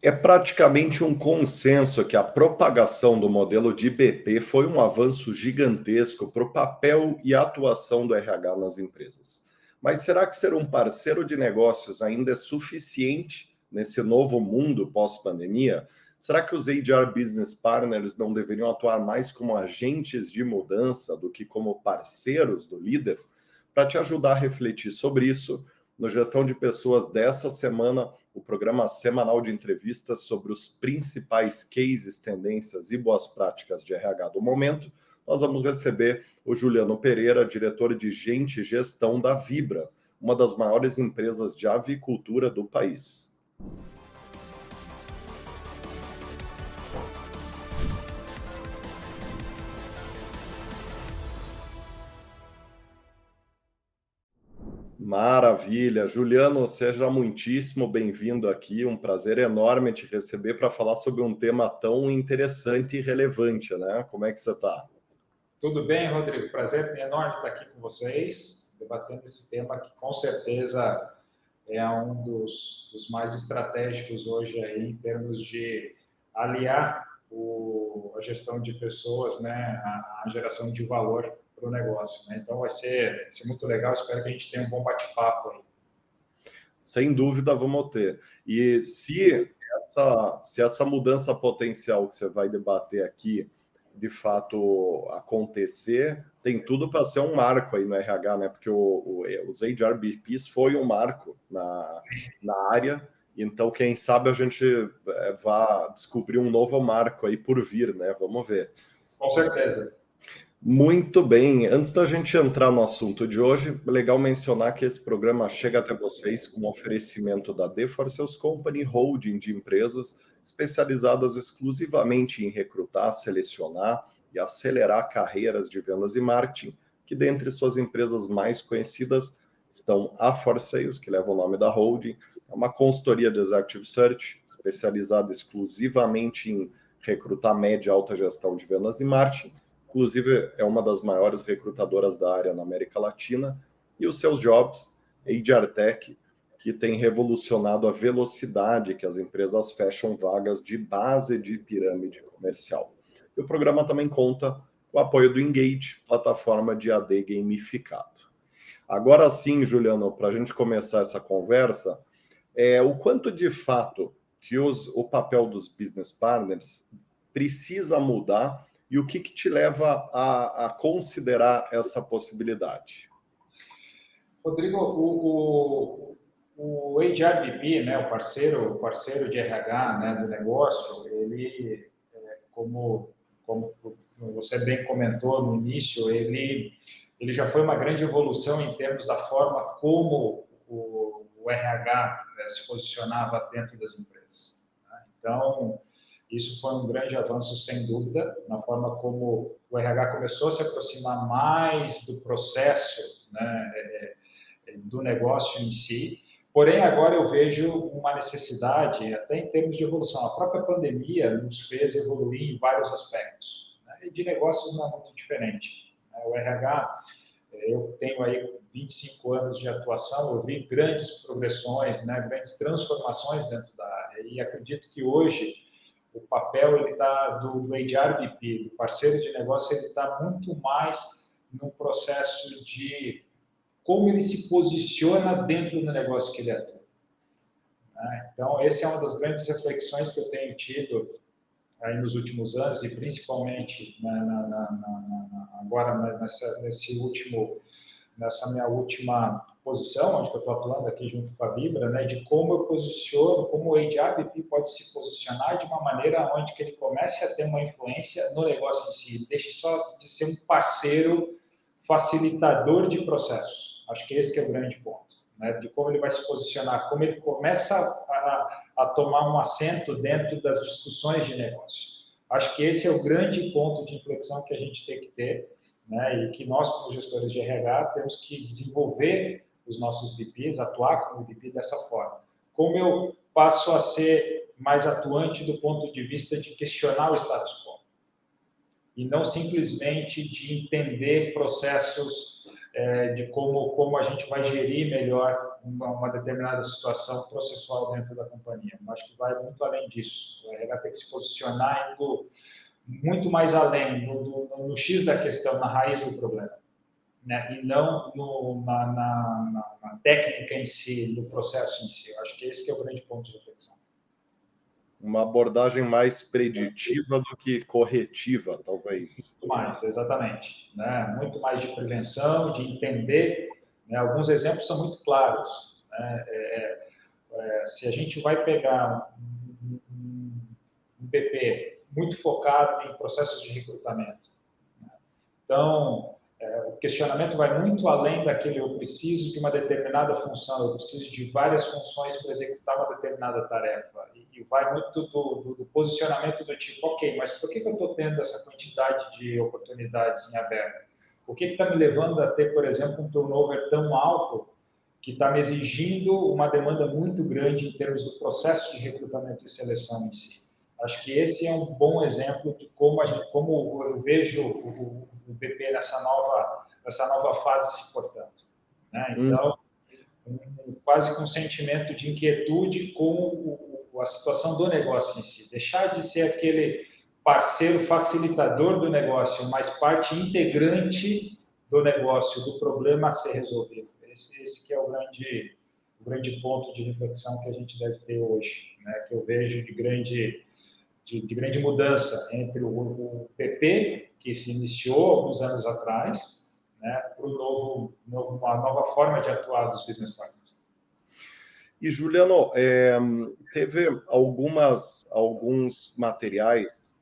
É praticamente um consenso que a propagação do modelo de IBP foi um avanço gigantesco para o papel e a atuação do RH nas empresas. Mas será que ser um parceiro de negócios ainda é suficiente nesse novo mundo pós-pandemia? Será que os HR Business Partners não deveriam atuar mais como agentes de mudança do que como parceiros do líder? Para te ajudar a refletir sobre isso, no Gestão de Pessoas dessa semana, o programa semanal de entrevistas sobre os principais cases, tendências e boas práticas de RH do momento, nós vamos receber o Juliano Pereira, diretor de Gente e Gestão da Vibra, uma das maiores empresas de avicultura do país. Maravilha. Juliano, seja muitíssimo bem-vindo aqui. Um prazer enorme te receber para falar sobre um tema tão interessante e relevante, né? Como é que você está? Tudo bem, Rodrigo? Prazer enorme estar aqui com vocês, debatendo esse tema que com certeza é um dos mais estratégicos hoje aí, em termos de aliar a gestão de pessoas, né, a geração de valor para o negócio. Né? Então vai ser muito legal, espero que a gente tenha um bom bate-papo aí. Sem dúvida vamos ter. E se essa mudança potencial que você vai debater aqui, de fato acontecer, tem tudo para ser um marco aí no RH, né? Porque os HRBPs foi um marco na área, então quem sabe a gente vá descobrir um novo marco aí por vir, né? Vamos ver. Com certeza. Muito bem. Antes da gente entrar no assunto de hoje, é legal mencionar que esse programa chega até vocês com um oferecimento da The4Sales Company, holding de empresas especializadas exclusivamente em recrutar, selecionar e acelerar carreiras de vendas e marketing, que dentre suas empresas mais conhecidas estão a 4Sales, que leva o nome da holding, é uma consultoria de Executive Search especializada exclusivamente em recrutar média e alta gestão de vendas e marketing. Inclusive, é uma das maiores recrutadoras da área na América Latina, e os seus jobs, HR Tech, que tem revolucionado a velocidade que as empresas fecham vagas de base de pirâmide comercial. E o programa também conta com o apoio do Engage, plataforma de AD gamificado. Agora sim, Juliano, para a gente começar essa conversa, o quanto de fato que o papel dos business partners precisa mudar e o que te leva a considerar essa possibilidade? Rodrigo, o HRBP, né, o parceiro de RH, né, do negócio, ele, como você bem comentou no início, ele já foi uma grande evolução em termos da forma como o RH se posicionava dentro das empresas. Né? Então, isso foi um grande avanço, sem dúvida, na forma como o RH começou a se aproximar mais do processo, né, do negócio em si. Porém, agora eu vejo uma necessidade, até em termos de evolução. A própria pandemia nos fez evoluir em vários aspectos. Né? E de negócios não é muito diferente. Né? O RH, eu tenho aí 25 anos de atuação, eu vi grandes progressões, né? Grandes transformações dentro da área. E acredito que hoje o papel ele tá do HRBP, do parceiro de negócio, ele está muito mais no processo de como ele se posiciona dentro do negócio que ele atua. Então, essa é uma das grandes reflexões que eu tenho tido aí nos últimos anos e principalmente agora nessa minha última posição, onde eu estou atuando aqui junto com a Vibra, né, de como eu posiciono, como o HRBP pode se posicionar de uma maneira onde que ele comece a ter uma influência no negócio em si, deixe só de ser um parceiro facilitador de processos. Acho que esse que é o grande ponto, né, de como ele vai se posicionar, como ele começa a tomar um assento dentro das discussões de negócio. Acho que esse é o grande ponto de inflexão que a gente tem que ter, né, e que nós, como gestores de RH, temos que desenvolver os nossos VPs, atuar como VP dessa forma. Como eu passo a ser mais atuante do ponto de vista de questionar o status quo e não simplesmente de entender processos de como a gente vai gerir melhor uma determinada situação processual dentro da companhia. Eu acho que vai muito além disso. O RH tem que se posicionar indo muito mais além, no X da questão, na raiz do problema, né? E não na técnica em si, no processo em si. Eu acho que esse que é o grande ponto de reflexão. Uma abordagem mais preditiva do que corretiva, talvez. Muito mais, exatamente. Né? Muito mais de prevenção, de entender. Né? Alguns exemplos são muito claros. Né? Se a gente vai pegar um BP muito focado em processos de recrutamento, né? Então, o questionamento vai muito além daquele eu preciso de uma determinada função, eu preciso de várias funções para executar uma determinada tarefa. E vai muito do posicionamento do tipo, ok, mas por que eu estou tendo essa quantidade de oportunidades em aberto? O que está me levando a ter, por exemplo, um turnover tão alto que está me exigindo uma demanda muito grande em termos do processo de recrutamento e seleção em si? Acho que esse é um bom exemplo de como eu vejo o BP nessa nova fase se portando, né? Então, quase com um sentimento de inquietude com a situação do negócio em si. Deixar de ser aquele parceiro facilitador do negócio, mas parte integrante do negócio, do problema a ser resolvido. Esse que é o grande ponto de reflexão que a gente deve ter hoje, né? Que eu vejo de grande mudança entre o PP, que se iniciou alguns anos atrás, né, para uma nova forma de atuar dos business partners. E, Juliano, teve alguns materiais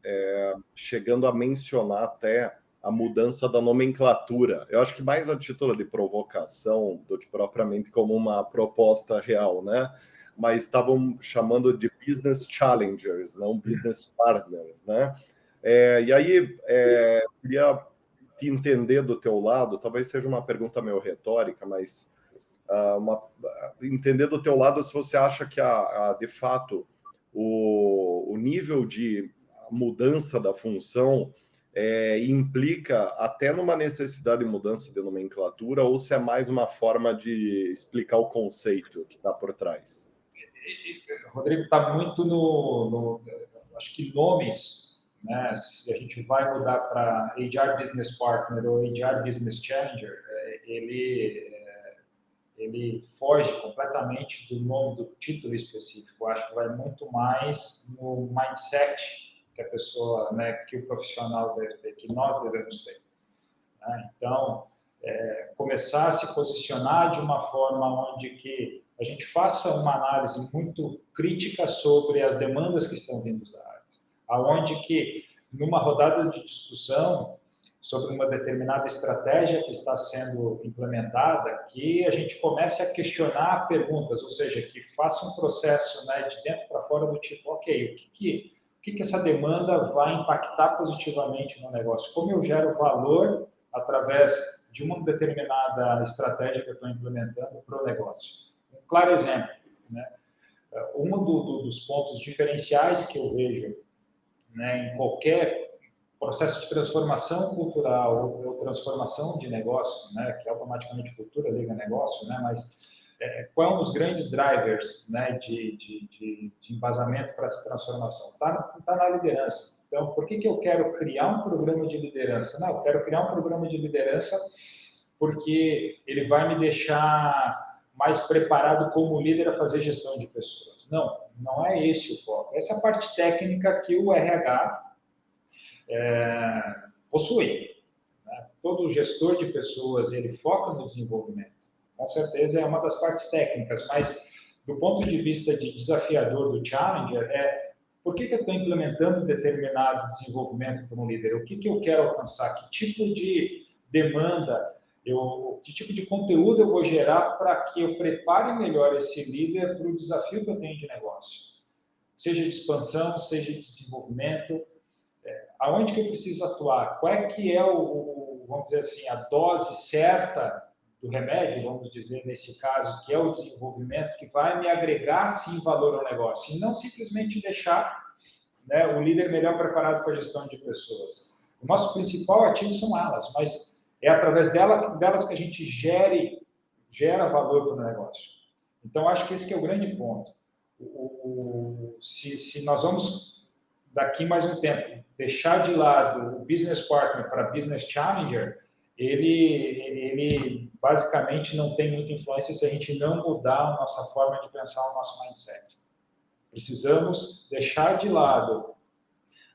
chegando a mencionar até a mudança da nomenclatura. Eu acho que mais a título de provocação do que propriamente como uma proposta real, né? Mas estavam chamando de business challengers, não business partners, né? E aí, queria te entender do teu lado, talvez seja uma pergunta meio retórica, mas entender do teu lado se você acha que, de fato, o nível de mudança da função implica até numa necessidade de mudança de nomenclatura, ou se é mais uma forma de explicar o conceito que está por trás? Rodrigo, está muito acho que nomes, né? Se a gente vai mudar para HR Business Partner ou HR Business Challenger, ele foge completamente do nome do título específico. Eu acho que vai muito mais no mindset que a pessoa, né, que o profissional deve ter, que nós devemos ter. Né? Então, começar a se posicionar de uma forma onde que a gente faça uma análise muito crítica sobre as demandas que estão vindo da área, aonde que numa rodada de discussão sobre uma determinada estratégia que está sendo implementada, que a gente comece a questionar perguntas, ou seja, que faça um processo, né, de dentro para fora do tipo, ok, o que essa demanda vai impactar positivamente no negócio? Como eu gero valor através de uma determinada estratégia que eu estou implementando para o negócio? Um claro exemplo, né? Dos pontos diferenciais que eu vejo, né, em qualquer processo de transformação cultural ou transformação de negócio, né, que automaticamente cultura liga negócio, né, mas qual é um dos grandes drivers, né, de embasamento para essa transformação? Tá na liderança. Então, por que eu quero criar um programa de liderança? Não, eu quero criar um programa de liderança porque ele vai me deixar mais preparado como líder a fazer gestão de pessoas. Não é esse o foco. Essa é a parte técnica que o RH possui. Né? Todo gestor de pessoas, ele foca no desenvolvimento. Com certeza é uma das partes técnicas, mas do ponto de vista de desafiador do Challenger, por que eu estou implementando determinado desenvolvimento para um líder? O que eu quero alcançar? Que tipo de demanda, que tipo de conteúdo eu vou gerar para que eu prepare melhor esse líder para o desafio que eu tenho de negócio? Seja de expansão, seja de desenvolvimento, aonde que eu preciso atuar? Qual é que é vamos dizer assim, a dose certa do remédio, vamos dizer, nesse caso, que é o desenvolvimento, que vai me agregar, sim, valor ao negócio, e não simplesmente deixar, né, o líder melhor preparado para a gestão de pessoas. O nosso principal ativo são elas, mas é através delas que a gente gera valor para o negócio. Então, acho que esse que é o grande ponto. Se nós vamos, daqui mais um tempo, deixar de lado o business partner para business challenger, ele basicamente não tem muita influência se a gente não mudar a nossa forma de pensar, o nosso mindset. Precisamos deixar de lado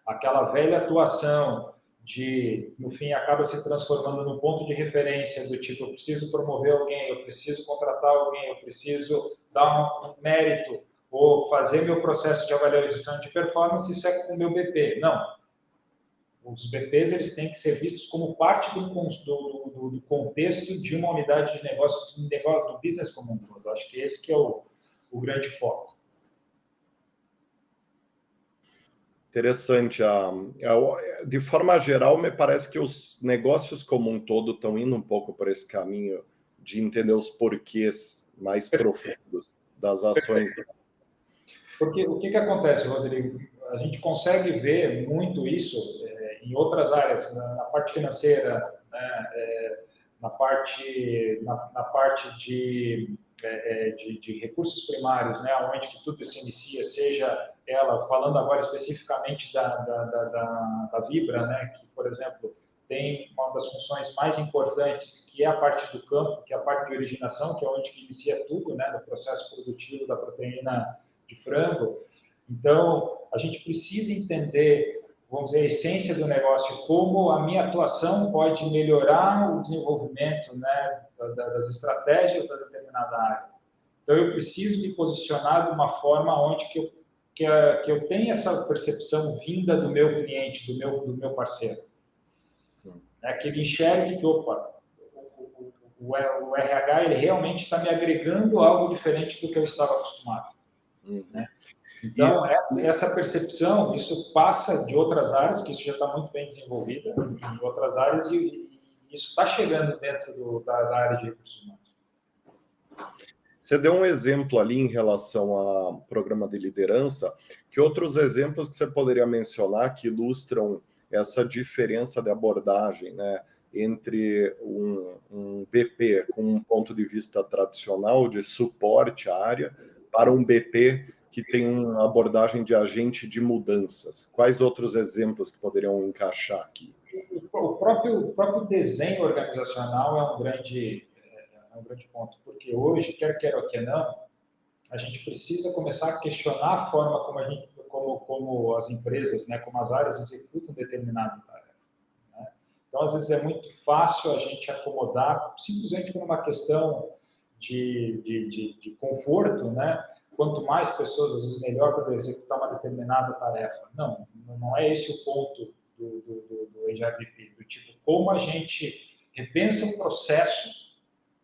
aquela velha atuação de, no fim, acaba se transformando num ponto de referência do tipo, eu preciso promover alguém, eu preciso contratar alguém, eu preciso dar um mérito ou fazer meu processo de avaliação de performance, isso é com o meu BP. Não. Os BPs eles têm que ser vistos como parte do contexto de uma unidade de negócio, do business como um todo. Acho que esse que é o grande foco. Interessante. De forma geral, me parece que os negócios como um todo estão indo um pouco por esse caminho de entender os porquês mais profundos das ações. Porque o que acontece, Rodrigo? A gente consegue ver muito isso em outras áreas, na parte financeira, né, na parte de recursos primários, né, onde que tudo se inicia, seja ela, falando agora especificamente da Vibra, né, que, por exemplo, tem uma das funções mais importantes, que é a parte do campo, que é a parte de originação, que é onde que inicia tudo, né, no processo produtivo da proteína de frango. Então, a gente precisa entender, vamos dizer, a essência do negócio, como a minha atuação pode melhorar o desenvolvimento, né, das estratégias da determinada área. Então, eu preciso me posicionar de uma forma onde que eu tenha essa percepção vinda do meu cliente, do meu parceiro. Que ele enxergue que, opa, o RH ele realmente está me agregando algo diferente do que eu estava acostumado. Né? Então, essa percepção, isso passa de outras áreas, que isso já está muito bem desenvolvida em outras áreas, e isso está chegando dentro da área de recursos humanos. Você deu um exemplo ali em relação ao programa de liderança. Que outros exemplos que você poderia mencionar que ilustram essa diferença de abordagem, né, entre um BP com um ponto de vista tradicional de suporte à área para um BP que tem uma abordagem de agente de mudanças? Quais outros exemplos que poderiam encaixar aqui? O próprio desenho organizacional é um grande ponto, porque hoje, quer queira ou quer não, a gente precisa começar a questionar a forma como as empresas, né, como as áreas executam determinada tarefa. Né? Então, às vezes, é muito fácil a gente acomodar, simplesmente por uma questão de conforto, né? Quanto mais pessoas, às vezes, melhor para executar uma determinada tarefa. Não é esse o ponto do HRP, do tipo, como a gente repensa o processo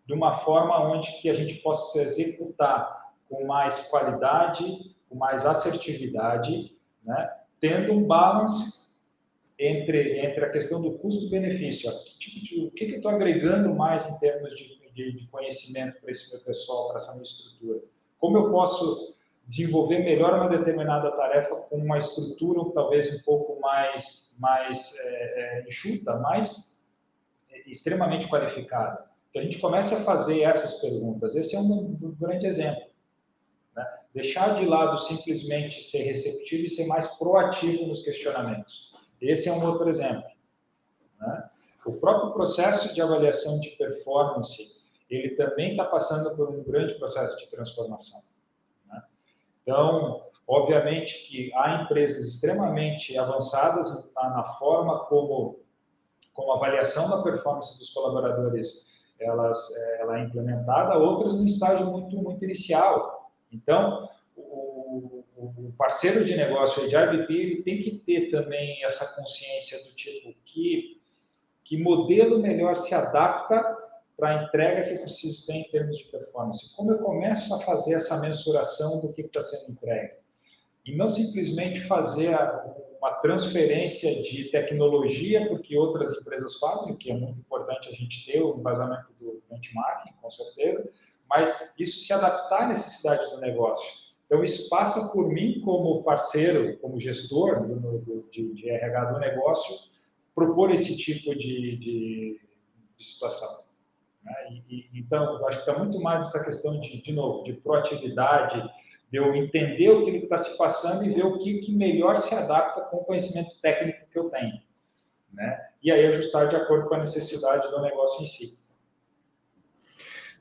de uma forma onde que a gente possa executar com mais qualidade, com mais assertividade, né? Tendo um balance entre a questão do custo-benefício. O que eu estou agregando mais em termos de conhecimento para esse meu pessoal, para essa minha estrutura? Como eu posso desenvolver melhor uma determinada tarefa com uma estrutura talvez um pouco mais enxuta, mais extremamente qualificada? Que a gente comece a fazer essas perguntas. Esse é um grande exemplo. Né? Deixar de lado simplesmente ser receptivo e ser mais proativo nos questionamentos. Esse é um outro exemplo. Né? O próprio processo de avaliação de performance, ele também está passando por um grande processo de transformação. Né? Então, obviamente que há empresas extremamente avançadas na forma como a avaliação da performance dos colaboradores ela é implementada, outras no estágio muito inicial. Então, o parceiro de negócio, o HRBP, ele tem que ter também essa consciência do tipo que modelo melhor se adapta para a entrega que eu preciso ter em termos de performance. Como eu começo a fazer essa mensuração do que está sendo entregue? E não simplesmente fazer uma transferência de tecnologia, porque outras empresas fazem, o que é muito importante a gente ter o embasamento do benchmarking, com certeza, mas isso se adaptar à necessidade do negócio. Então, isso passa por mim como parceiro, como gestor de RH do negócio, propor esse tipo de situação. né? Então, eu acho que está muito mais essa questão de novo, de proatividade, de eu entender o que está se passando e ver o que melhor se adapta com o conhecimento técnico que eu tenho, né? E aí ajustar de acordo com a necessidade do negócio em si.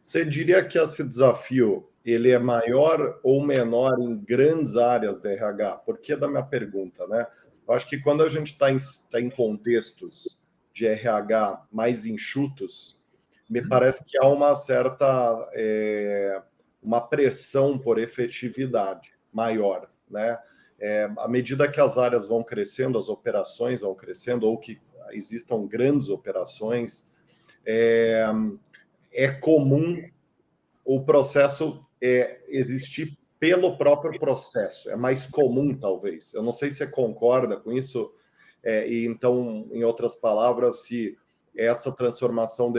Você diria que esse desafio ele é maior ou menor em grandes áreas da RH? Por que da minha pergunta, né? Eu acho que quando a gente está em contextos de RH mais enxutos, me parece que há uma certa uma pressão por efetividade maior, né? À medida que as áreas vão crescendo, as operações vão crescendo, ou que existam grandes operações, é comum o processo existir pelo próprio processo. É mais comum, talvez. Eu não sei se você concorda com isso. E então, em outras palavras, se essa transformação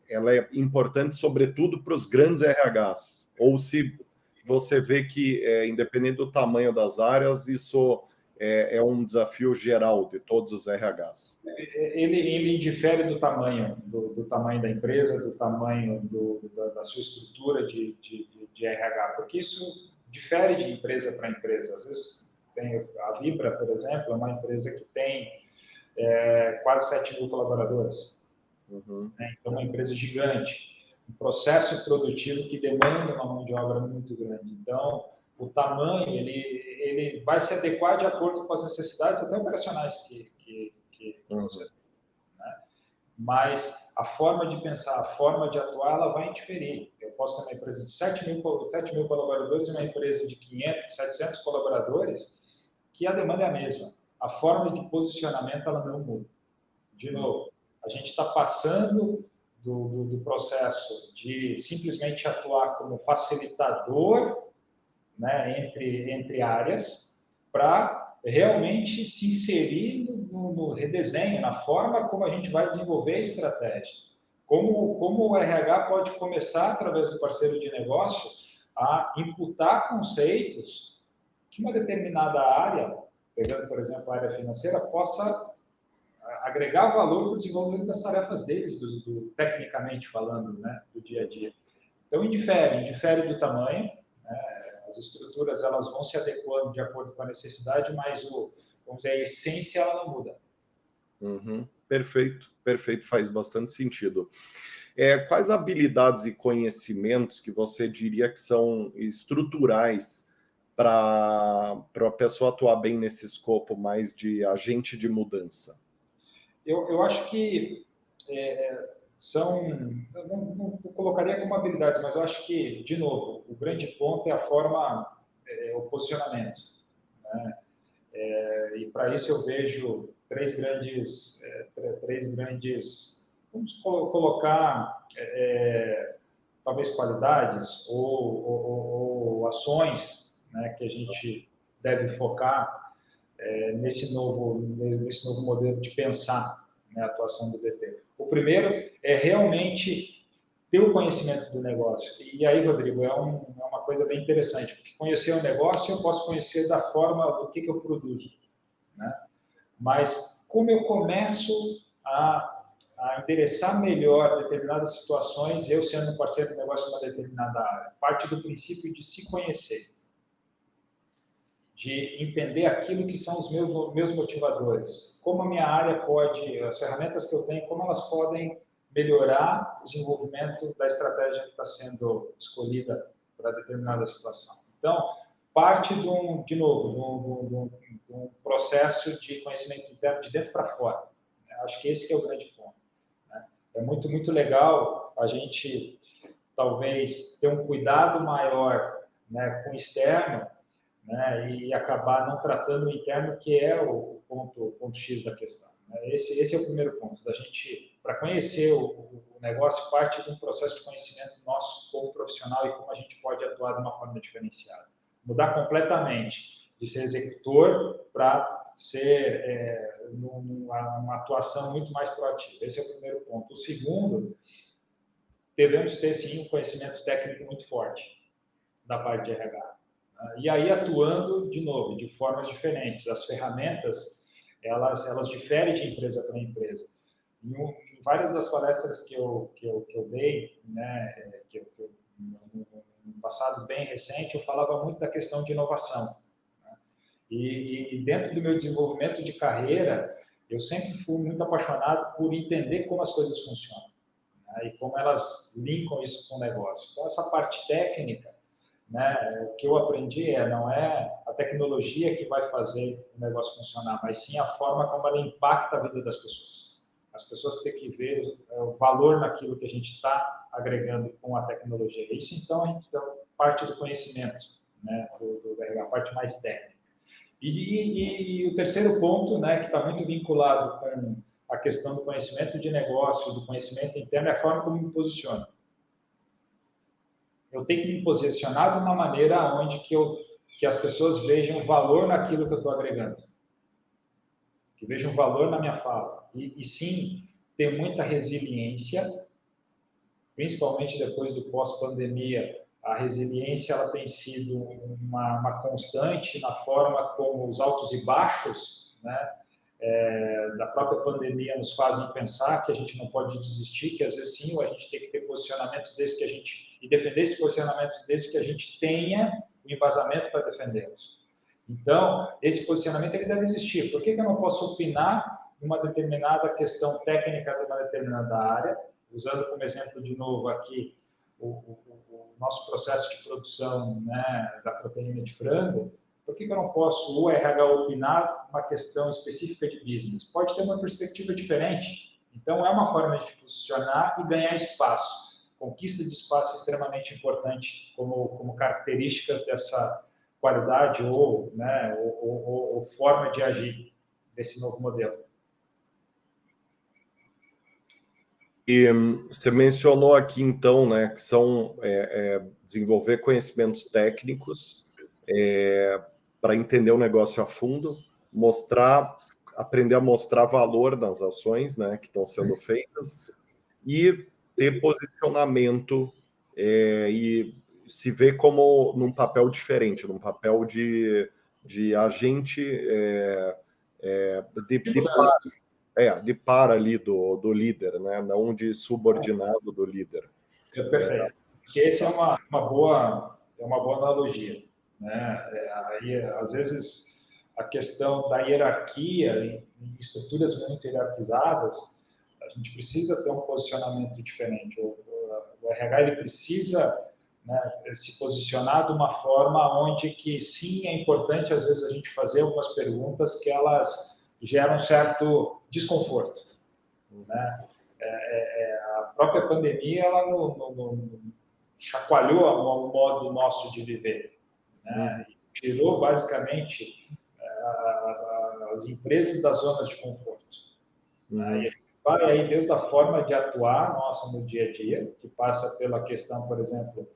ela é importante, sobretudo para os grandes RHs, ou se você vê que, independente do tamanho das áreas, isso é um desafio geral de todos os RHs. Ele difere do tamanho, do tamanho da empresa, do tamanho da sua estrutura de RH, porque isso difere de empresa para empresa. Às vezes, tem a Vibra, por exemplo, é uma empresa que tem quase 7 mil colaboradores. Uhum. Né? Então, é uma empresa gigante. Um processo produtivo que demanda uma mão de obra muito grande. Então, o tamanho, ele vai se adequar de acordo com as necessidades até operacionais que você tem, né? Mas a forma de pensar, a forma de atuar, ela vai interferir. Eu posso ter uma empresa de 7 mil colaboradores e uma empresa de 500, 700 colaboradores, que a demanda é a mesma. A forma de posicionamento, ela não muda. De novo, a gente está passando do processo de simplesmente atuar como facilitador, né, entre áreas, para realmente se inserir no redesenho, na forma como a gente vai desenvolver a estratégia. Como o RH pode começar, através do parceiro de negócio, a imputar conceitos que uma determinada área, pegando, por exemplo, a área financeira, possa agregar valor para o desenvolvimento das tarefas deles, tecnicamente falando, né, do dia a dia. Então, indifere do tamanho, né, as estruturas elas vão se adequando de acordo com a necessidade, mas vamos dizer, a essência ela não muda. Uhum. Perfeito, perfeito, faz bastante sentido. Quais habilidades e conhecimentos que você diria que são estruturais para a pessoa atuar bem nesse escopo mais de agente de mudança? Eu acho que são, não colocaria como habilidades, mas eu acho que, de novo, o grande ponto é a forma, o posicionamento, né? E para isso eu vejo três grandes, vamos colocar, talvez qualidades ou ações, né, que a gente deve focar nesse novo modelo de pensar, né, a atuação do DT. O primeiro é realmente ter o conhecimento do negócio. E aí, Rodrigo, é uma coisa bem interessante, porque conhecer o negócio eu posso conhecer da forma do que eu produzo, né? Mas como eu começo a endereçar melhor determinadas situações, eu sendo um parceiro de negócio em uma determinada área? Parte do princípio de se conhecer, de entender aquilo que são os meus motivadores. Como a minha área pode, as ferramentas que eu tenho, como elas podem melhorar o desenvolvimento da estratégia que está sendo escolhida para determinada situação. Então, parte de novo, de um processo de conhecimento interno de dentro para fora. Acho que esse que é o grande ponto, né? É muito, muito legal a gente, talvez, ter um cuidado maior, né, com o externo, né, e acabar não tratando o interno, que é o ponto X da questão, né? Esse é o primeiro ponto, da gente, para conhecer o negócio, parte de um processo de conhecimento nosso como profissional e como a gente pode atuar de uma forma diferenciada. Mudar completamente de ser executor para ser uma atuação muito mais proativa. Esse é o primeiro ponto. O segundo, devemos ter, sim, um conhecimento técnico muito forte da parte de RH. E aí, atuando, de novo, de formas diferentes. As ferramentas, elas diferem de empresa para empresa. Em várias das palestras que eu dei, né, no passado bem recente, eu falava muito da questão de inovação. Né? E dentro do meu desenvolvimento de carreira, eu sempre fui muito apaixonado por entender como as coisas funcionam, né, e como elas linkam isso com o negócio. Então, essa parte técnica, né, o que eu aprendi não é a tecnologia que vai fazer o negócio funcionar, mas sim a forma como ela impacta a vida das pessoas. As pessoas têm que ver o valor naquilo que a gente está agregando com a tecnologia. Isso, então, a gente parte do conhecimento, né, da parte mais técnica. E o terceiro ponto, né, que está muito vinculado com a questão do conhecimento de negócio, do conhecimento interno, é a forma como me posiciono. Eu tenho que me posicionar de uma maneira onde que as pessoas vejam valor naquilo que eu estou agregando, que vejam valor na minha fala. E sim, ter muita resiliência, principalmente depois do pós-pandemia. A resiliência ela tem sido uma constante na forma como os altos e baixos, né, da própria pandemia nos fazem pensar que a gente não pode desistir, que às vezes sim, a gente tem que ter posicionamentos desde que a gente e defender esses posicionamentos desde que a gente tenha o embasamento para defendê-los. Então, esse posicionamento ele deve existir. Por que eu não posso opinar numa determinada questão técnica de uma determinada área, usando como exemplo de novo aqui o nosso processo de produção, né, da proteína de frango? Por que eu não posso, o RH, opinar uma questão específica de business? Pode ter uma perspectiva diferente. Então, é uma forma de posicionar e ganhar espaço. Conquista de espaço é extremamente importante como características dessa qualidade né, ou forma de agir desse novo modelo. E você mencionou aqui, então, né, que são desenvolver conhecimentos técnicos para entender o negócio a fundo, aprender a mostrar valor nas ações, né, que estão sendo feitas, e ter posicionamento e se ver como num papel diferente, num papel de agente de par ali do líder, né? Não de subordinado do líder. Perfeito. Porque essa é uma boa analogia, né? Aí, às vezes, a questão da hierarquia, em estruturas muito hierarquizadas, a gente precisa ter um posicionamento diferente. O RH ele precisa, né, se posicionar de uma forma onde que sim é importante às vezes a gente fazer algumas perguntas que elas geram certo desconforto, né? A própria pandemia ela chacoalhou o modo nosso de viver, né? Tirou basicamente as empresas das zonas de conforto. Né? E a gente vai aí desde a forma de atuar nossa no dia a dia, que passa pela questão, por exemplo,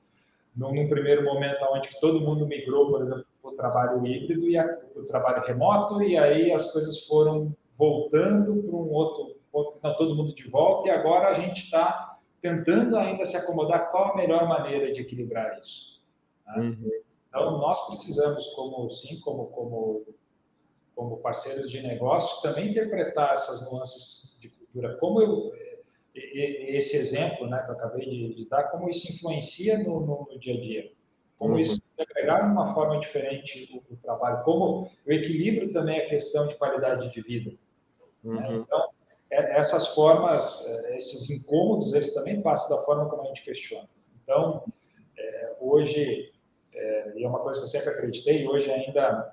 num primeiro momento onde todo mundo migrou, por exemplo, para o trabalho híbrido e para o trabalho remoto, e aí as coisas foram voltando para um outro ponto que está todo mundo de volta, e agora a gente está tentando ainda se acomodar qual a melhor maneira de equilibrar isso. Né? Então, nós precisamos, como parceiros de negócio, também interpretar essas nuances de cultura. Como esse exemplo, né, que eu acabei de dar, como isso influencia no dia a dia. Como isso pode agregar de uma forma diferente o trabalho. Como o equilíbrio também é questão de qualidade de vida. Né? Então, essas formas, esses incômodos, eles também passam da forma como a gente questiona. Então, hoje, e é uma coisa que eu sempre acreditei, e hoje ainda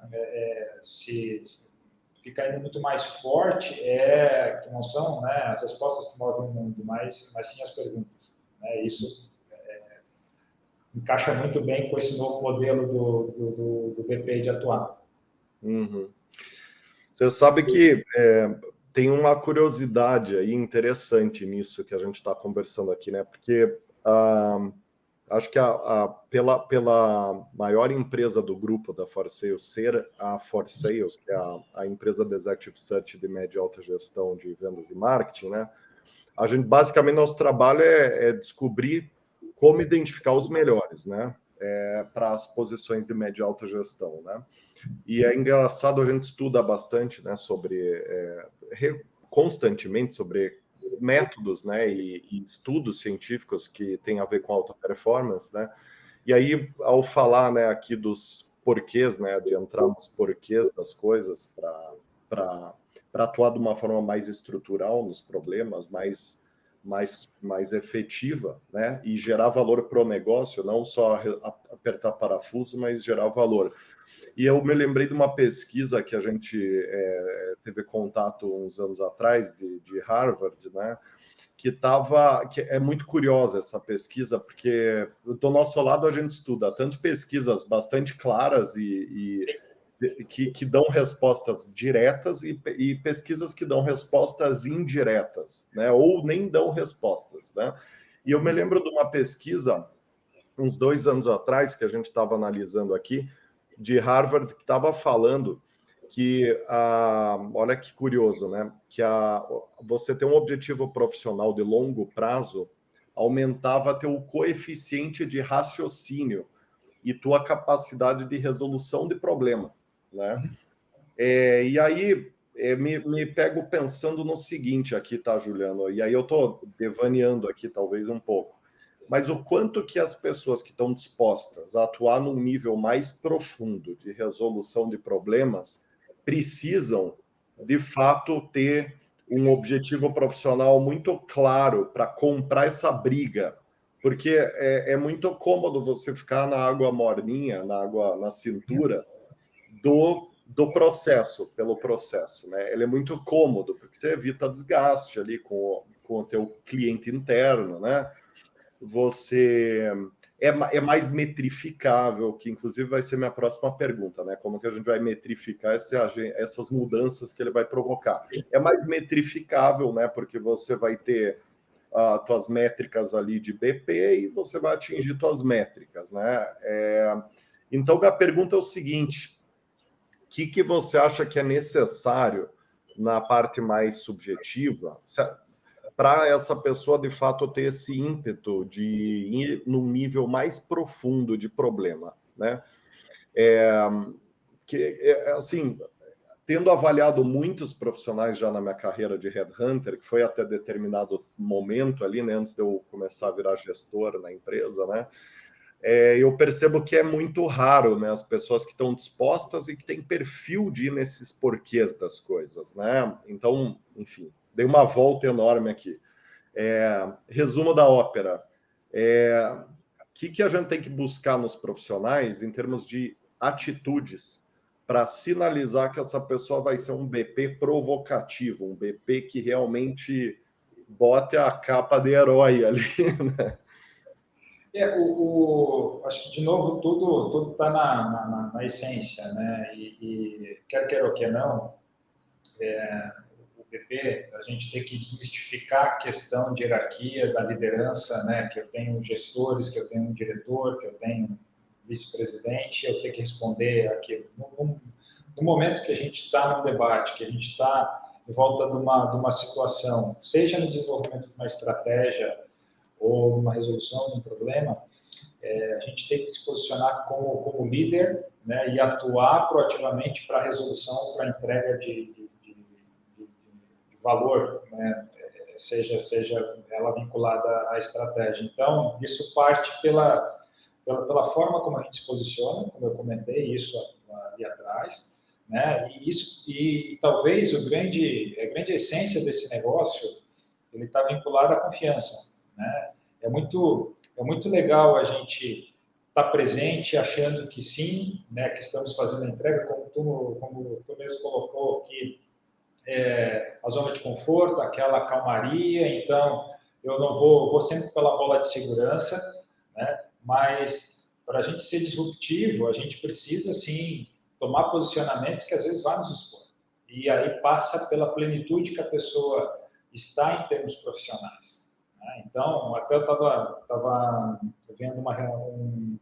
se fica ainda muito mais forte, que não são, né, as respostas que movem o mundo, mas sim as perguntas. Né? Isso encaixa muito bem com esse novo modelo do BP de atuar. Você sabe que tem uma curiosidade aí interessante nisso que a gente está conversando aqui, né? Porque acho que pela maior empresa do grupo da ForSales ser a ForSales, que é a empresa de Executive Search de média e alta gestão de vendas e marketing, né? A gente, basicamente, nosso trabalho é descobrir como identificar os melhores, né? Para as posições de média e alta gestão, né? E é engraçado, a gente estuda bastante, né? Constantemente sobre métodos, né, e estudos científicos que têm a ver com alta performance, né? E aí, ao falar, né, aqui dos porquês, né, de entrar nos porquês das coisas para atuar de uma forma mais estrutural nos problemas, mais efetiva, né, e gerar valor para o negócio, não só apertar parafuso, mas gerar valor. E eu me lembrei de uma pesquisa que a gente teve contato uns anos atrás, de Harvard, né, que é muito curiosa essa pesquisa, porque do nosso lado a gente estuda tanto pesquisas bastante claras que dão respostas diretas e pesquisas que dão respostas indiretas, né, ou nem dão respostas, né? E eu me lembro de uma pesquisa uns 2 anos atrás que a gente estava analisando aqui de Harvard que estava falando que olha que curioso, né? Que você ter um objetivo profissional de longo prazo aumentava teu coeficiente de raciocínio e tua capacidade de resolução de problema, né? E aí me pego pensando no seguinte aqui, tá, Juliano? E aí eu tô devaneando aqui talvez um pouco. Mas o quanto que as pessoas que estão dispostas a atuar num nível mais profundo de resolução de problemas precisam, de fato, ter um objetivo profissional muito claro para comprar essa briga. Porque é muito cômodo você ficar na água morninha, na cintura, do processo, pelo processo, né? Ele é muito cômodo, porque você evita desgaste ali com o teu cliente interno, né? Você é mais metrificável, que inclusive vai ser minha próxima pergunta, né? Como que a gente vai metrificar essas mudanças que ele vai provocar? É mais metrificável, né? Porque você vai ter as tuas métricas ali de BP e você vai atingir tuas métricas, né? Então, a pergunta é o seguinte: o que você acha que é necessário na parte mais subjetiva para essa pessoa de fato ter esse ímpeto de ir num nível mais profundo de problema, né? Assim, tendo avaliado muitos profissionais já na minha carreira de headhunter, que foi até determinado momento ali, né, antes de eu começar a virar gestor na empresa, né? Eu percebo que é muito raro, né, as pessoas que estão dispostas e que têm perfil de ir nesses porquês das coisas, né? Então, enfim, dei uma volta enorme aqui. Resumo da ópera. O que a gente tem que buscar nos profissionais em termos de atitudes para sinalizar que essa pessoa vai ser um BP provocativo, um BP que realmente bote a capa de herói ali, né? Acho que, de novo, tudo está na essência, né? E quer queira ou quer não, o PP, a gente tem que desmistificar a questão de hierarquia, da liderança, né? Que eu tenho gestores, que eu tenho um diretor, que eu tenho um vice-presidente, eu tenho que responder aquilo. No momento que a gente está no debate, que a gente está em volta de uma situação, seja no desenvolvimento de uma estratégia ou numa resolução de um problema, a gente tem que se posicionar como líder, né, e atuar proativamente para a resolução, para a entrega de valor, né, seja ela vinculada à estratégia. Então, isso parte pela forma como a gente se posiciona, como eu comentei isso ali atrás, né, e talvez a grande essência desse negócio, ele está vinculado à confiança, né? É muito legal a gente estar presente, achando que sim, né, que estamos fazendo a entrega, como tu mesmo colocou, que a zona de conforto, aquela calmaria, então eu não vou sempre pela bola de segurança, né, mas para a gente ser disruptivo, a gente precisa, sim, tomar posicionamentos que às vezes vão nos expor. E aí passa pela plenitude que a pessoa está em termos profissionais. Então, até eu estava vendo um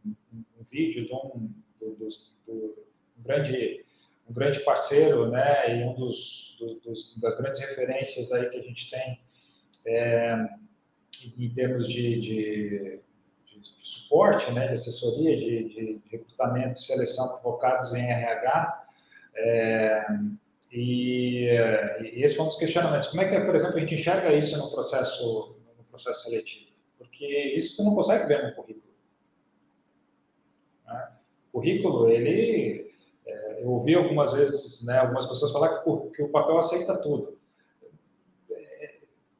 vídeo de um grande parceiro, né, e das grandes referências aí que a gente tem em termos de suporte, né, de assessoria, de recrutamento e seleção focados em RH, E esse foi um dos questionamentos. Como é que, por exemplo, a gente enxerga isso no processo seletivo? Porque isso você não consegue ver no currículo. Né? O currículo, eu ouvi algumas vezes, né, algumas pessoas falar que o papel aceita tudo.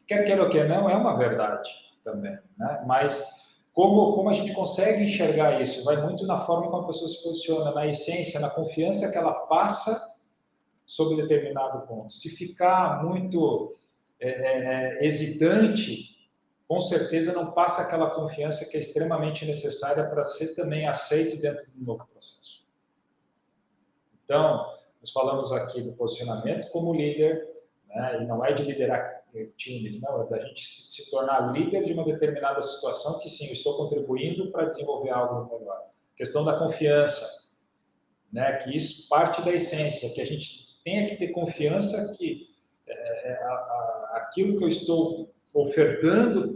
Quer queira ou quer não, é uma verdade também. Né? Mas como a gente consegue enxergar isso? Vai muito na forma como a pessoa se posiciona, na essência, na confiança que ela passa sobre determinado ponto. Se ficar muito hesitante, com certeza não passa aquela confiança que é extremamente necessária para ser também aceito dentro do novo processo. Então, nós falamos aqui do posicionamento como líder, né, e não é de liderar times, não, é da gente se tornar líder de uma determinada situação que sim, eu estou contribuindo para desenvolver algo melhor. A questão da confiança, né, que isso parte da essência, que a gente tenha que ter confiança que aquilo que eu estou ofertando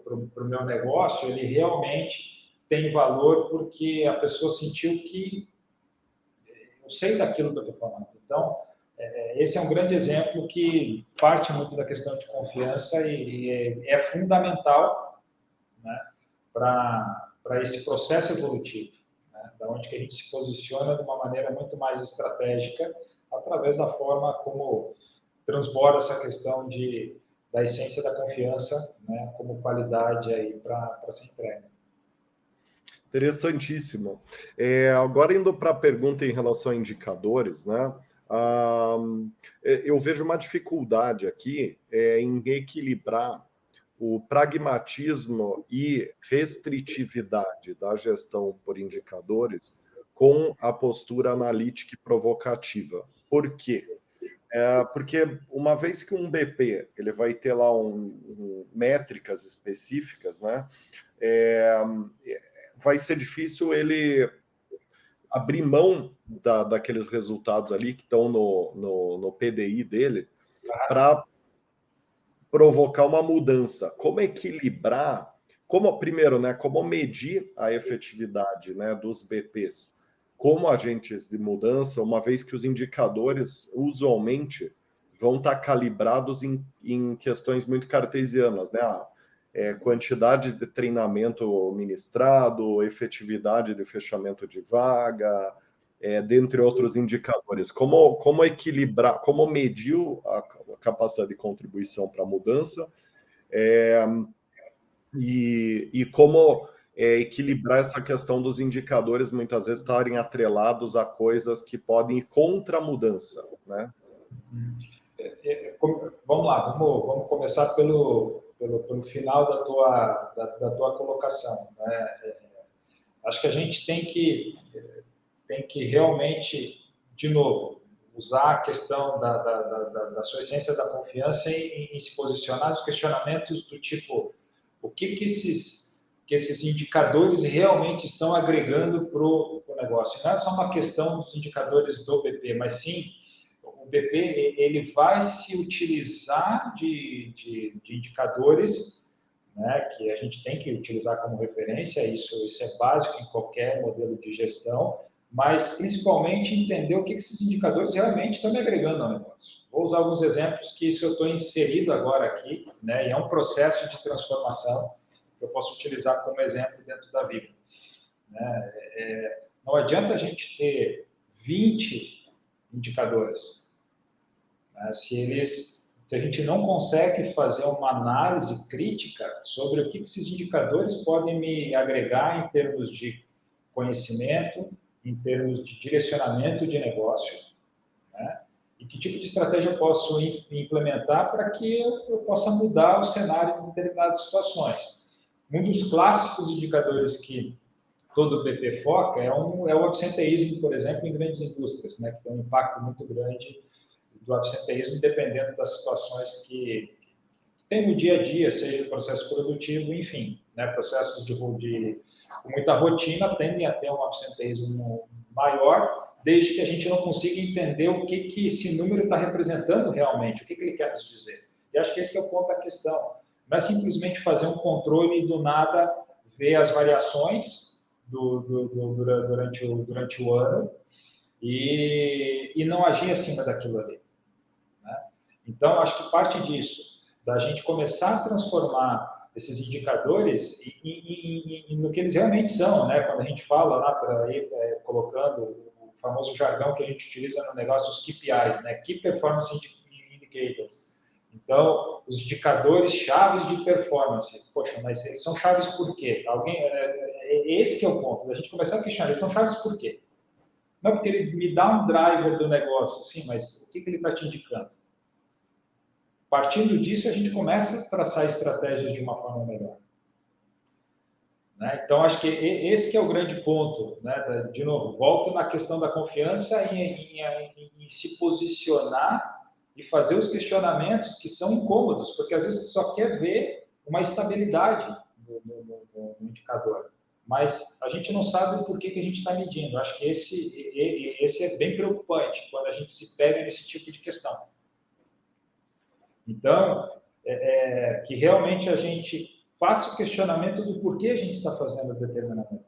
para o meu negócio, ele realmente tem valor porque a pessoa sentiu que eu sei daquilo que eu estou falando. Então, esse é um grande exemplo que parte muito da questão de confiança e é fundamental, né, para esse processo evolutivo, né, da onde que a gente se posiciona de uma maneira muito mais estratégica através da forma como transborda essa questão da essência da confiança, né, como qualidade aí para ser entregue. Interessantíssimo. Agora, indo para a pergunta em relação a indicadores, né? Eu vejo uma dificuldade aqui em equilibrar o pragmatismo e restritividade da gestão por indicadores com a postura analítica e provocativa. Por quê? Porque uma vez que um BP ele vai ter lá métricas específicas, né? Vai ser difícil ele abrir mão daqueles resultados ali que estão no PDI dele para provocar uma mudança. Como equilibrar, primeiro, né, como medir a efetividade, né, dos BPs como agentes de mudança, uma vez que os indicadores usualmente vão estar calibrados em questões muito cartesianas, né? Quantidade de treinamento ministrado, efetividade de fechamento de vaga, dentre outros indicadores. Como equilibrar, como medir a capacidade de contribuição para a mudança e como equilibrar essa questão dos indicadores muitas vezes estarem atrelados a coisas que podem ir contra a mudança, né? Vamos lá, vamos começar pelo final da tua colocação, né? Acho que a gente tem que realmente, de novo, usar a questão da sua essência da confiança em se posicionar nos questionamentos do tipo, o que esses indicadores realmente estão agregando para o negócio. Não é só uma questão dos indicadores do BP, mas sim o BP ele vai se utilizar de indicadores, né, que a gente tem que utilizar como referência, isso é básico em qualquer modelo de gestão, mas principalmente entender o que esses indicadores realmente estão me agregando ao negócio. Vou usar alguns exemplos que isso eu estou inserido agora aqui, né, e é um processo de transformação que eu posso utilizar como exemplo dentro da Vibra. Né? Não adianta a gente ter 20 indicadores, né, se a gente não consegue fazer uma análise crítica sobre o que esses indicadores podem me agregar em termos de conhecimento, em termos de direcionamento de negócio, né? E que tipo de estratégia eu posso implementar para que eu possa mudar o cenário em determinadas situações. Um dos clássicos indicadores que todo BP foca é o absenteísmo, por exemplo, em grandes indústrias, né? Que tem um impacto muito grande do absenteísmo, dependendo das situações que tem no dia a dia, seja processo produtivo, enfim, né, processos com muita rotina tendem a ter um absenteísmo maior, desde que a gente não consiga entender o que esse número está representando realmente, o que ele quer nos dizer. E acho que esse é o ponto da questão. Não é simplesmente fazer um controle e do nada ver as variações durante o ano e não agir acima daquilo ali. Né? Então, acho que parte disso, da gente começar a transformar esses indicadores no que eles realmente são, né? Quando a gente fala lá para ir colocando o famoso jargão que a gente utiliza no negócio, os KPIs, né? Key Performance Indicators. Então, os indicadores chaves de performance. Poxa, mas eles são chaves por quê? Esse que é o ponto, da gente começar a questionar, eles são chaves por quê? Não porque ele me dá um driver do negócio, sim, mas o que ele está te indicando? Partindo disso, a gente começa a traçar estratégias de uma forma melhor. Né? Então, acho que esse que é o grande ponto. Né? De novo, volto na questão da confiança em se posicionar e fazer os questionamentos que são incômodos, porque às vezes você só quer ver uma estabilidade no indicador, mas a gente não sabe por que a gente está medindo. Acho que esse é bem preocupante quando a gente se pega nesse tipo de questão. Então, que realmente a gente faça o questionamento do porquê a gente está fazendo determinada coisa.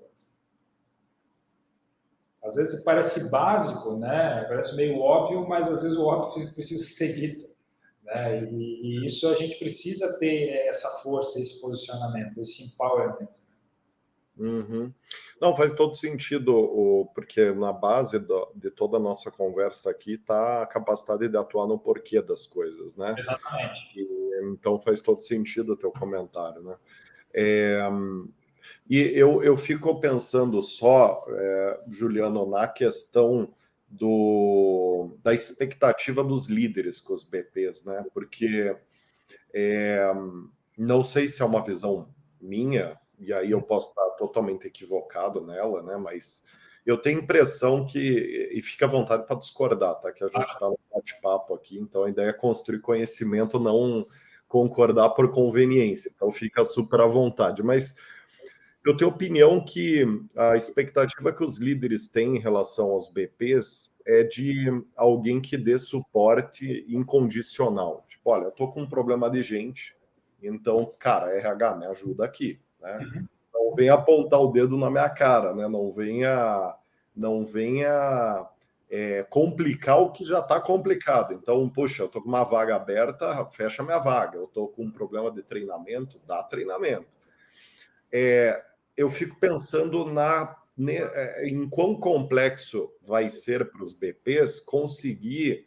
Às vezes parece básico, né? Parece meio óbvio, mas às vezes o óbvio precisa ser dito. Né? E isso a gente precisa ter essa força, esse posicionamento, esse empowerment. Uhum. Não, faz todo sentido, porque na base de toda a nossa conversa aqui está a capacidade de atuar no porquê das coisas, né? Exatamente. Então faz todo sentido o teu comentário, né? E eu fico pensando só, Juliano, na questão da expectativa dos líderes com os BPs, né? Porque não sei se é uma visão minha, e aí eu posso estar totalmente equivocado nela, né? Mas eu tenho a impressão que, e fica à vontade para discordar, tá? Que a gente está no bate-papo aqui, então a ideia é construir conhecimento, não concordar por conveniência. Então fica super à vontade. Mas eu tenho opinião que a expectativa que os líderes têm em relação aos BPs é de alguém que dê suporte incondicional. Tipo, olha, eu tô com um problema de gente, então, cara, RH, me ajuda aqui, né? Não venha apontar o dedo na minha cara, né? Não venha complicar o que já está complicado. Então, poxa, eu tô com uma vaga aberta, fecha minha vaga. Eu tô com um problema de treinamento, dá treinamento. Eu fico pensando em quão complexo vai ser para os BPs conseguir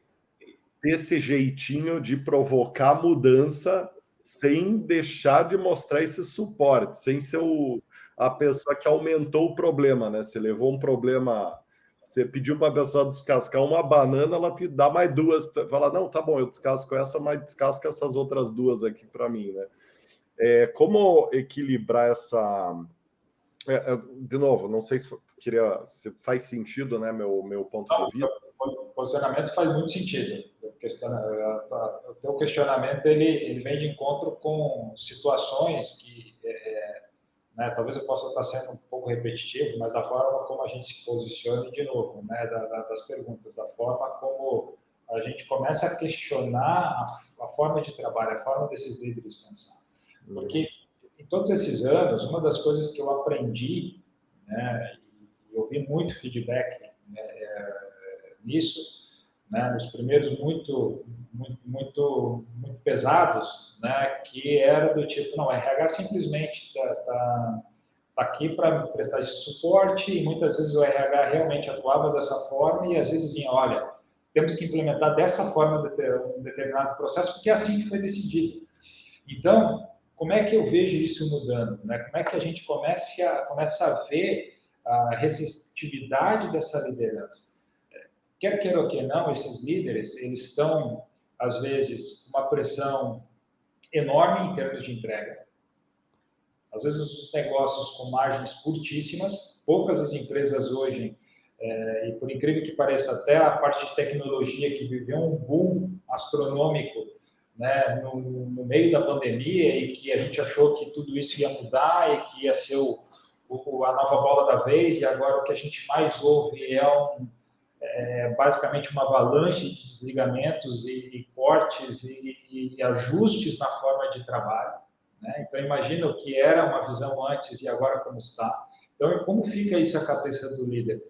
esse jeitinho de provocar mudança sem deixar de mostrar esse suporte, sem ser a pessoa que aumentou o problema, né? Você levou um problema, você pediu para a pessoa descascar uma banana, ela te dá mais duas, fala, não, tá bom, eu descasco essa, mas descasca essas outras duas aqui para mim, né? Como equilibrar essa... de novo, não sei se faz sentido, né, meu ponto de vista. O posicionamento faz muito sentido. O teu questionamento ele vem de encontro com situações que, né, talvez eu possa estar sendo um pouco repetitivo, mas da forma como a gente se posiciona, de novo, né, das perguntas, da forma como a gente começa a questionar a forma de trabalho, a forma desses líderes pensar. Porque em todos esses anos, uma das coisas que eu aprendi, né, e eu vi muito feedback, né, nisso, né, nos primeiros muito pesados, né, que era do tipo, não, RH simplesmente tá aqui para prestar esse suporte, e muitas vezes o RH realmente atuava dessa forma, e às vezes vinha, olha, temos que implementar dessa forma um determinado processo, porque é assim que foi decidido. Então, como é que eu vejo isso mudando? Né? Como é que a gente começa a ver a receptividade dessa liderança? Quer queira ou que não, esses líderes, eles estão, às vezes, com uma pressão enorme em termos de entrega. Às vezes, os negócios com margens curtíssimas, poucas as empresas hoje, e por incrível que pareça, até a parte de tecnologia que viveu um boom astronômico, né, no meio da pandemia, e que a gente achou que tudo isso ia mudar e que ia ser a nova bola da vez, e agora o que a gente mais ouve é basicamente uma avalanche de desligamentos e cortes e ajustes na forma de trabalho. Né? Então, imagina o que era uma visão antes e agora como está. Então, como fica isso na cabeça do líder?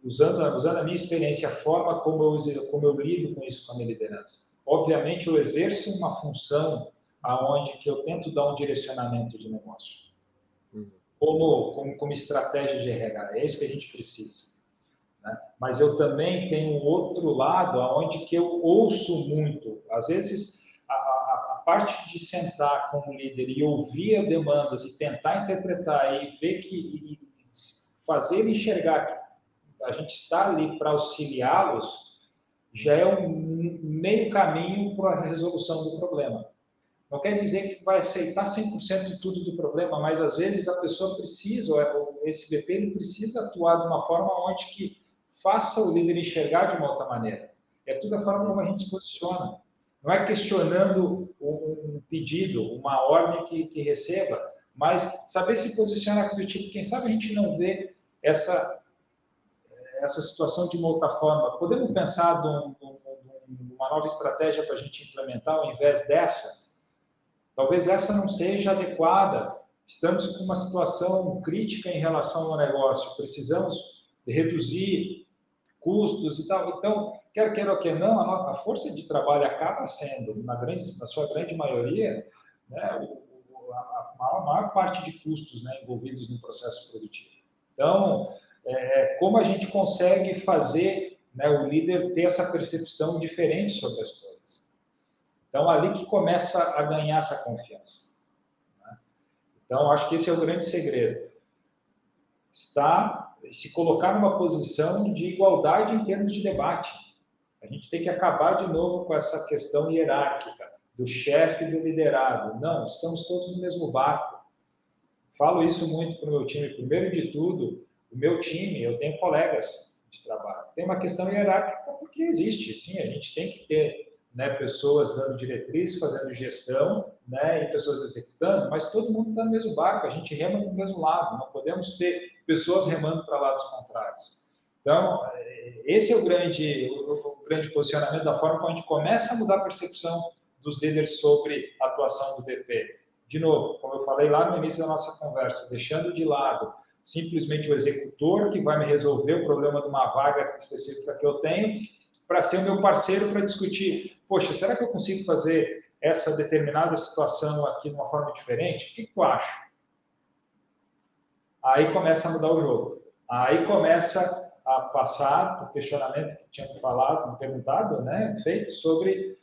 usando a minha experiência, a forma como eu lido com isso com a minha liderança. Obviamente, eu exerço uma função aonde que eu tento dar um direcionamento de negócio. Como estratégia de RH. É isso que a gente precisa. Né? Mas eu também tenho um outro lado onde que eu ouço muito. Às vezes, a parte de sentar como líder e ouvir as demandas e tentar interpretar e ver e fazer ele enxergar que a gente está ali para auxiliá-los, já é um meio caminho para a resolução do problema. Não quer dizer que vai aceitar 100% de tudo do problema, mas às vezes a pessoa precisa, esse BP ele precisa atuar de uma forma onde que faça o líder enxergar de uma outra maneira. É tudo a forma como a gente se posiciona. Não é questionando um pedido, uma ordem que receba, mas saber se posicionar do tipo, quem sabe a gente não vê essa situação de uma outra forma. Podemos pensar numa nova estratégia para a gente implementar ao invés dessa? Talvez essa não seja adequada. Estamos com uma situação crítica em relação ao negócio. Precisamos de reduzir custos e tal. Então, quer queira ou quer não, a força de trabalho acaba sendo, na sua grande maioria, né, a maior parte de custos, né, envolvidos no processo produtivo. Então, como a gente consegue fazer, né, o líder ter essa percepção diferente sobre as coisas? Então, ali que começa a ganhar essa confiança. Né? Então, acho que esse é o grande segredo. Se colocar numa posição de igualdade em termos de debate. A gente tem que acabar de novo com essa questão hierárquica, do chefe e do liderado. Não, estamos todos no mesmo barco. Falo isso muito para o meu time. Primeiro de tudo, o meu time, eu tenho colegas de trabalho. Tem uma questão hierárquica porque existe, sim, a gente tem que ter, né, pessoas dando diretriz, fazendo gestão, né, e pessoas executando, mas todo mundo está no mesmo barco, a gente rema no mesmo lado, não podemos ter pessoas remando para lados contrários. Então, esse é o grande posicionamento da forma como a gente começa a mudar a percepção dos líderes sobre a atuação do BP. De novo, como eu falei lá no início da nossa conversa, deixando de lado simplesmente o executor que vai me resolver o problema de uma vaga específica que eu tenho, para ser o meu parceiro para discutir, poxa, será que eu consigo fazer essa determinada situação aqui de uma forma diferente? O que tu acha? Aí começa a mudar o jogo. Aí começa a passar o questionamento que tinha perguntado, né, feito sobre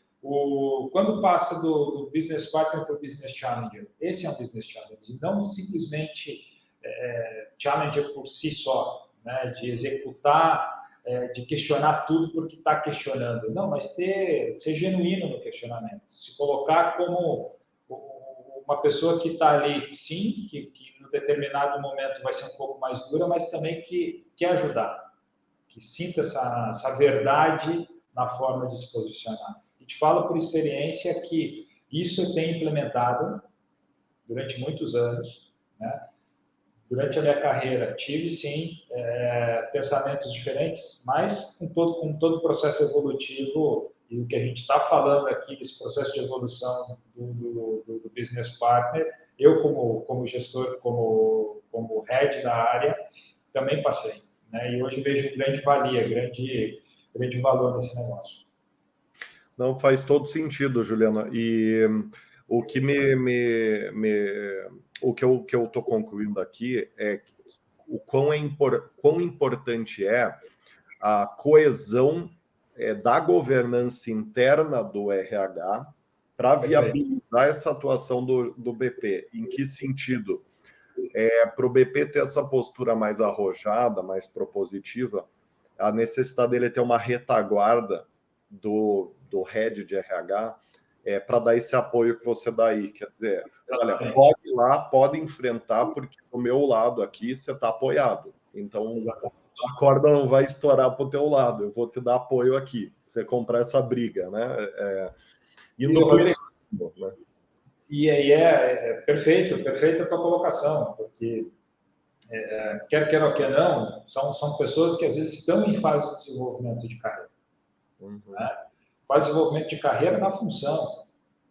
quando passa do business partner para o business challenger. Esse é um business challenger, e não simplesmente challenger por si só, né, de executar, de questionar tudo porque está questionando. Não, mas ser genuíno no questionamento. Se colocar como uma pessoa que está ali, sim, que no determinado momento vai ser um pouco mais dura, mas também que quer ajudar, que sinta essa verdade na forma de se posicionar. E te falo por experiência que isso eu tenho implementado durante muitos anos, né? Durante a minha carreira, tive, sim, pensamentos diferentes, mas com todo o processo evolutivo e o que a gente está falando aqui, desse processo de evolução do business partner, eu, como gestor, como head da área, também passei. Né? E hoje vejo grande valia, grande valor nesse negócio. Não, faz todo sentido, Juliana. E o que o que eu estou concluindo aqui é o quão importante é a coesão da governança interna do RH para viabilizar essa atuação do BP. Em que sentido? Para o BP ter essa postura mais arrojada, mais propositiva, a necessidade dele ter uma retaguarda do head de RH para dar esse apoio que você dá aí. Quer dizer, olha, pode ir lá, pode enfrentar, porque do meu lado aqui você está apoiado. Então, a corda não vai estourar para o teu lado, eu vou te dar apoio aqui, você comprar essa briga, né? Indo por dentro, né? E aí perfeita a tua colocação, porque quer ou quer não, são pessoas que às vezes estão em fase de desenvolvimento de carreira. Né? Fase de desenvolvimento de carreira na função.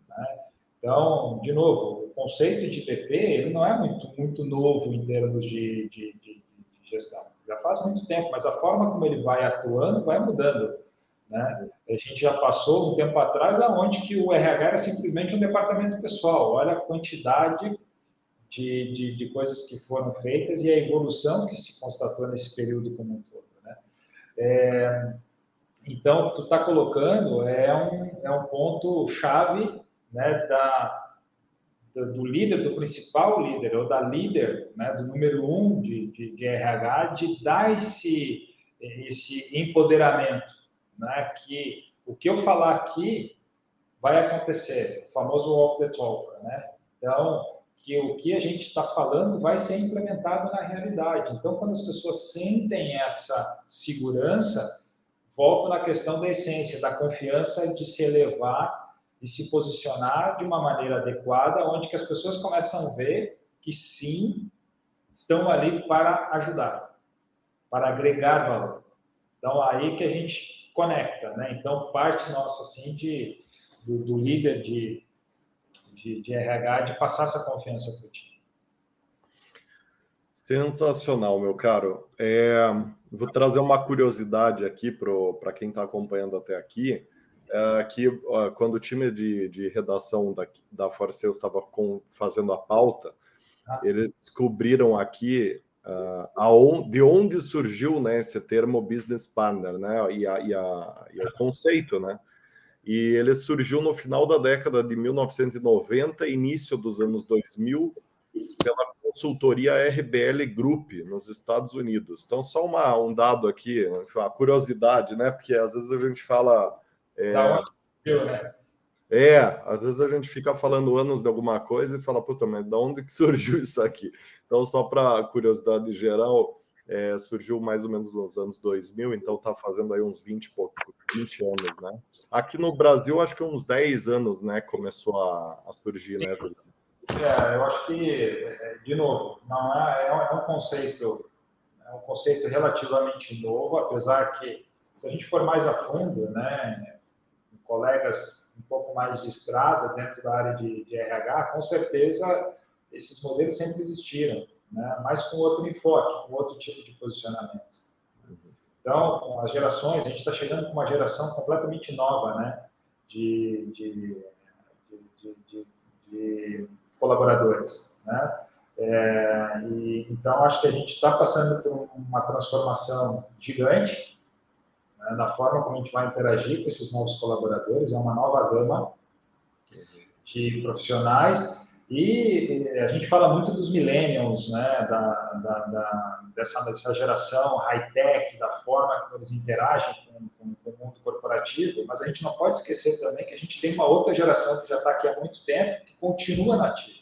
Né? Então, de novo, o conceito de BP ele não é muito novo em termos de gestão. já faz muito tempo, mas a forma como ele vai atuando vai mudando, né? A gente já passou um tempo atrás aonde que o RH era simplesmente um departamento pessoal. Olha a quantidade de coisas que foram feitas e a evolução que se constatou nesse período como um todo, né? Então, o que tu está colocando é um ponto chave, né, do líder, do principal líder, ou da líder, né, do número um de RH, de dar esse empoderamento, né, que o que eu falar aqui vai acontecer, o famoso walk the talk, né? Então, que o que a gente está falando vai ser implementado na realidade. Então, quando as pessoas sentem essa segurança, volto na questão da essência, da confiança de se elevar e se posicionar de uma maneira adequada, onde que as pessoas começam a ver que sim, estão ali para ajudar, para agregar valor. Então, aí que a gente conecta, né? Então, parte nossa, assim, do líder de RH, de passar essa confiança para o time. Sensacional, meu caro. Vou trazer uma curiosidade aqui para quem está acompanhando até aqui, que quando o time de redação da Forceus estava fazendo a pauta, eles descobriram aqui de onde surgiu, né, esse termo business partner, né, e o conceito, né? E ele surgiu no final da década de 1990, início dos anos 2000, pela consultoria RBL Group, nos Estados Unidos. Então, só um dado aqui, uma curiosidade, né? Porque às vezes a gente fala... Da onde surgiu, né? Às vezes a gente fica falando anos de alguma coisa e fala, puta, mas de onde que surgiu isso aqui? Então, só para curiosidade geral, surgiu mais ou menos nos anos 2000, então está fazendo aí uns 20 anos, né? Aqui no Brasil, acho que uns 10 anos, né, começou a surgir, né, Juliano? Eu acho que, de novo, não é um conceito relativamente novo, apesar que, se a gente for mais a fundo, né, colegas um pouco mais de estrada dentro da área de RH, com certeza esses modelos sempre existiram, né, mas com outro enfoque, com outro tipo de posicionamento. Então, as gerações, a gente está chegando com uma geração completamente nova, né, de colaboradores, né? Então, acho que a gente está passando por uma transformação gigante, né, na forma como a gente vai interagir com esses novos colaboradores, é uma nova gama de profissionais, e a gente fala muito dos millennials, né, dessa geração high-tech, da forma como eles interagem com o mundo corporativo, mas a gente não pode esquecer também que a gente tem uma outra geração que já está aqui há muito tempo, que continua nativa.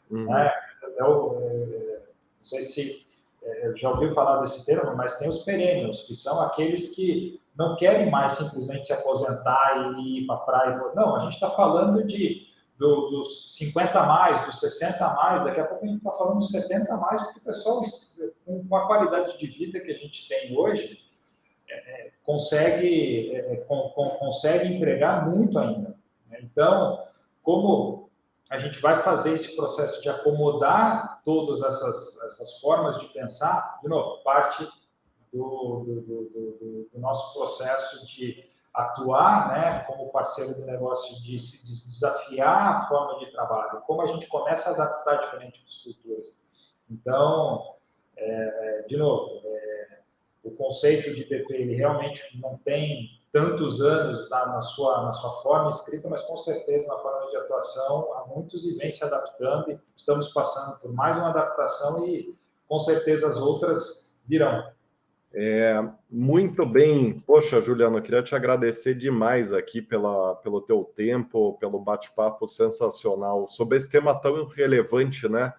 Né? Não sei se já ouviu falar desse termo, mas tem os perennials, que são aqueles que não querem mais simplesmente se aposentar e ir para a praia. Não, a gente está falando dos 50 a mais, dos 60 a mais, daqui a pouco a gente está falando dos 70 a mais, porque o pessoal, com a qualidade de vida que a gente tem hoje, consegue entregar muito ainda. Então, como a gente vai fazer esse processo de acomodar todas essas formas de pensar, de novo, parte do nosso processo de atuar, né, como parceiro do negócio, de desafiar a forma de trabalho, como a gente começa a adaptar diferentes culturas. Então, de novo, o conceito de PP, ele realmente não tem tantos anos na sua forma escrita, mas com certeza na forma de atuação há muitos e vem se adaptando, e estamos passando por mais uma adaptação e com certeza as outras virão. Muito bem. Poxa, Juliano, eu queria te agradecer demais aqui pelo teu tempo, pelo bate-papo sensacional sobre esse tema tão relevante, né?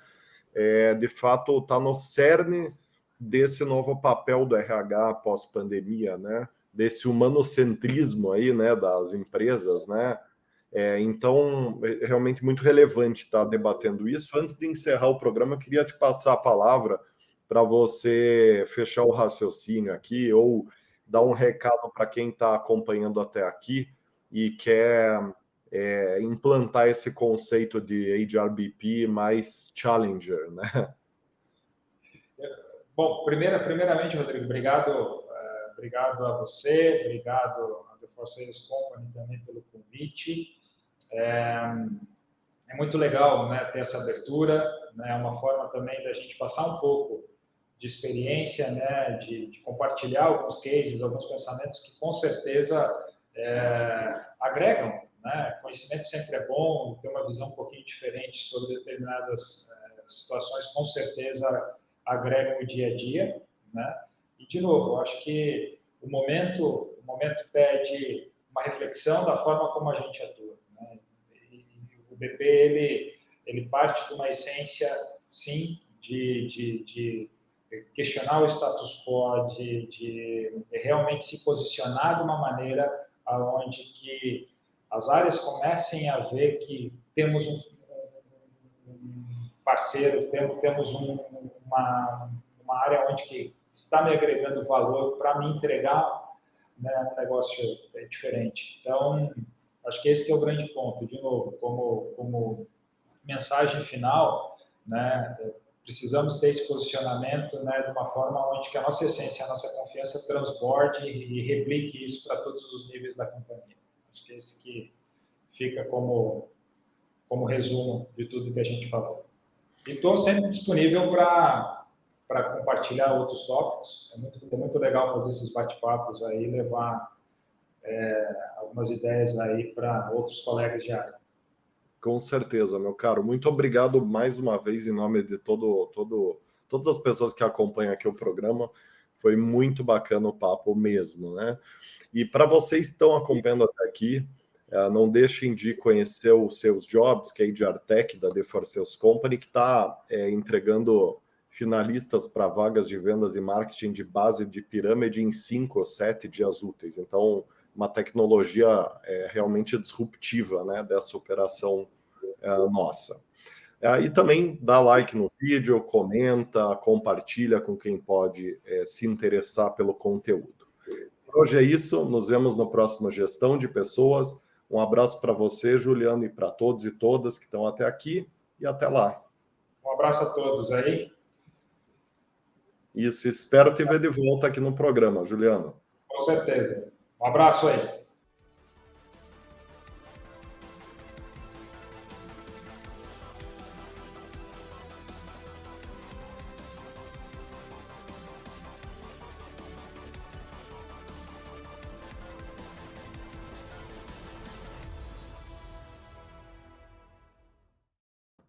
De fato, está no cerne desse novo papel do RH pós-pandemia, né? Desse humanocentrismo aí, né, das empresas, né? Então, é realmente muito relevante estar debatendo isso. Antes de encerrar o programa, eu queria te passar a palavra para você fechar o raciocínio aqui ou dar um recado para quem está acompanhando até aqui e quer implantar esse conceito de HRBP mais challenger, né? Bom, primeiramente, Rodrigo, obrigado a você, obrigado a The For Sales Company também pelo convite. É muito legal, né, ter essa abertura, né, é uma forma também da gente passar um pouco de experiência, né, de compartilhar alguns cases, alguns pensamentos que com certeza agregam, né? Conhecimento sempre é bom, ter uma visão um pouquinho diferente sobre determinadas situações com certeza agregam o dia a dia, né? E de novo, acho que o momento pede uma reflexão da forma como a gente atua, né? E o BP ele parte de uma essência, sim, de questionar o status quo, de realmente se posicionar de uma maneira aonde que as áreas comecem a ver que temos um parceiro, temos uma área onde que está me agregando valor para me entregar, né, um negócio diferente. Então, acho que esse que é o grande ponto. De novo, como mensagem final, né, precisamos ter esse posicionamento, né, de uma forma onde que a nossa essência, a nossa confiança transborde e replique isso para todos os níveis da companhia. Acho que esse que fica como resumo de tudo que a gente falou. E estou sempre disponível para compartilhar outros tópicos. É muito legal fazer esses bate-papos aí, levar algumas ideias aí para outros colegas de área. Com certeza, meu caro. Muito obrigado mais uma vez em nome de todas as pessoas que acompanham aqui o programa. Foi muito bacana o papo mesmo, né? E para vocês que estão acompanhando até aqui, não deixem de conhecer os seus jobs, que é a HR Tech da The For Sales Company, que está entregando finalistas para vagas de vendas e marketing de base de pirâmide em 5 ou 7 dias úteis. Então, uma tecnologia realmente disruptiva, né, dessa operação nossa. E também dá like no vídeo, comenta, compartilha com quem pode se interessar pelo conteúdo. Por hoje é isso, nos vemos no próximo Gestão de Pessoas. Um abraço para você, Juliano, e para todos e todas que estão até aqui, e até lá. Um abraço a todos aí. Isso, espero te ver de volta aqui no programa, Juliano. Com certeza. Um abraço aí.